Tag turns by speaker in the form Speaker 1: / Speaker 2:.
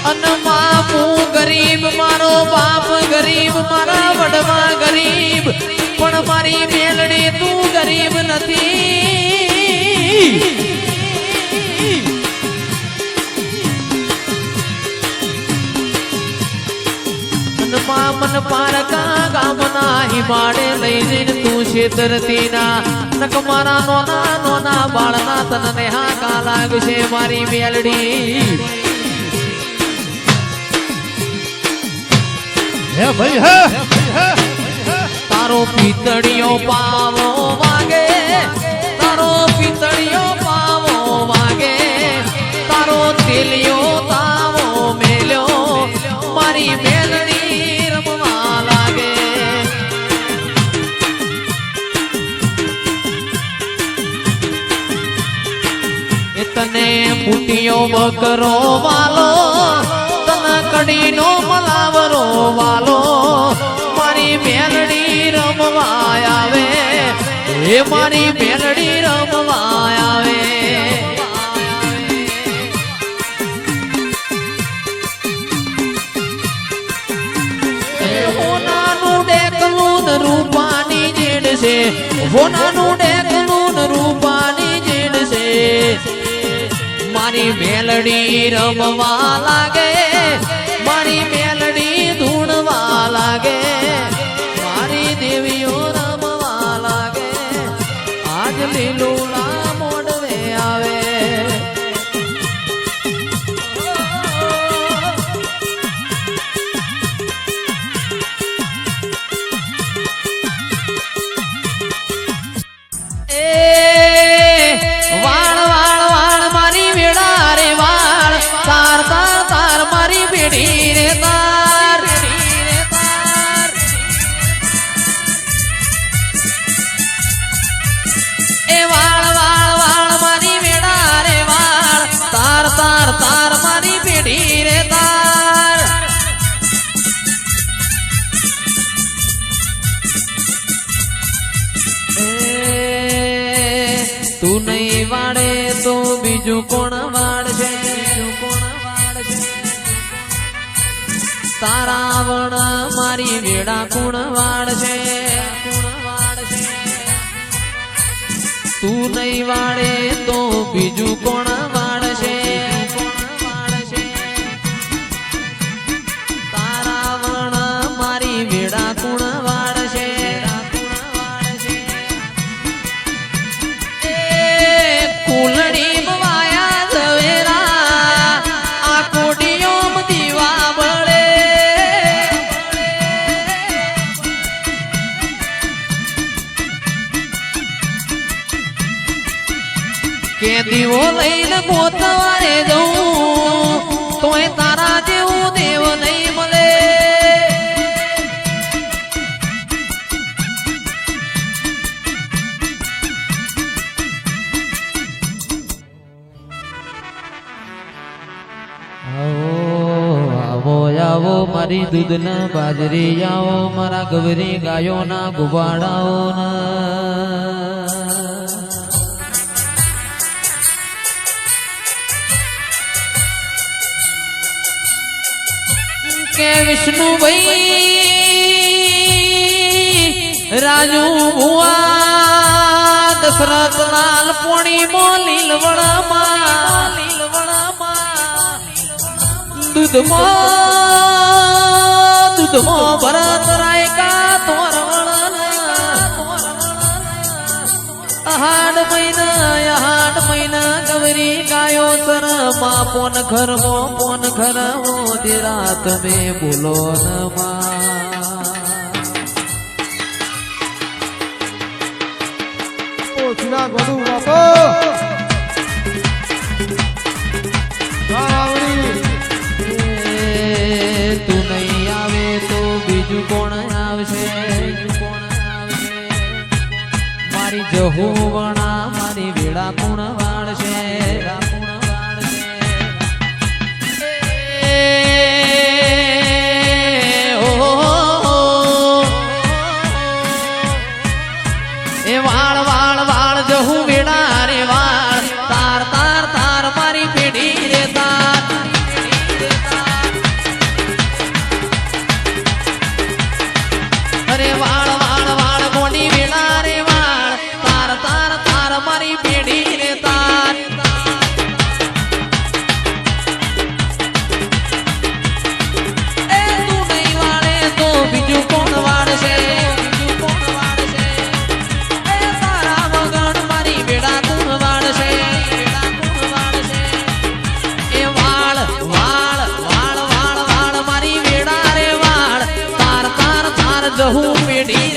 Speaker 1: અનમાપું ગરીબ મારો બાપ ગરીબ મારા વડવા ગરીબ પણ મારી મેલડી તું ગરીબ નથી મન પારકા ગામના હિમાડે લઈ જઈને તું છેતરતી ના નક મારા નોના નોના બાળના તને હાકા લાગશે મારી મેલડી
Speaker 2: હે ભાઈ હે
Speaker 1: તારો પિતળિયો પાવો વાગે તારો પિતળિયો પાવો વાગે તારો તેલિયો તાવો મેલ્યો મારી મેલડી રમવા લાગે એ તને ફૂટિયો બકરો વાલો તને કડીનો મલાવરો વાલો મારી મેલડી રમવા આવે એ મારી મેલડી રમવા આવે હોનાનું ડેકલું રૂપાની જેડ છે હોનાનું ડેકલું રૂપાની જેડ છે મારી મેલડી રમવા લાગે મારી મેલડી ધૂણવા લાગે મારી દેવીઓ રમવા લાગે આજ લીલુડા મોડવે આવે વાળ વાળ વાળ મારી વેડા રે વાળ તાર તાર તાર મારી બેડી રે તાર એ વાળ વાળ વાળ મારી વેડા રે વાળ તાર તાર તાર મારી બેડી રે તાર તું નહીં વાળે તો બીજું કોણ વાળશે તારા વણ મારી વેડા કોણ વાળશે તું નહીં વાળે તો બીજું કોણ વાળશે તારા વણ મારી વેડા કોણ વાળશે કુલડી વાયા ઝવેરા આ કોડીઓ દીવા બળે કે દીવો લઈને ગોતવારે જવું તોય તારા જેવું દેવ નહીં મળે આવો આવો મારી દૂધના બાજરી આવો મારા ગવરી ગાયોના ગુબાડાઓ કે વિષ્ણુભાઈ રાજુ ભુવા દશરથ લાલ પોણી લીલવણામાં દૂધમાં ભરત રાયકા તોરણ હાડ મહિના ગવરી ગાયો સર માં પોન ઘર દેરા તમે બોલો ન
Speaker 2: ઓછના ગોડું બાપો
Speaker 1: તું નહીં આવે તો બીજું કોણ આવશે મારી જહુવણા મારી વેળા કોણ વાળશે એ વાળ વાળ વાળ જહુ વેળા રે વાળ જહું પેઢી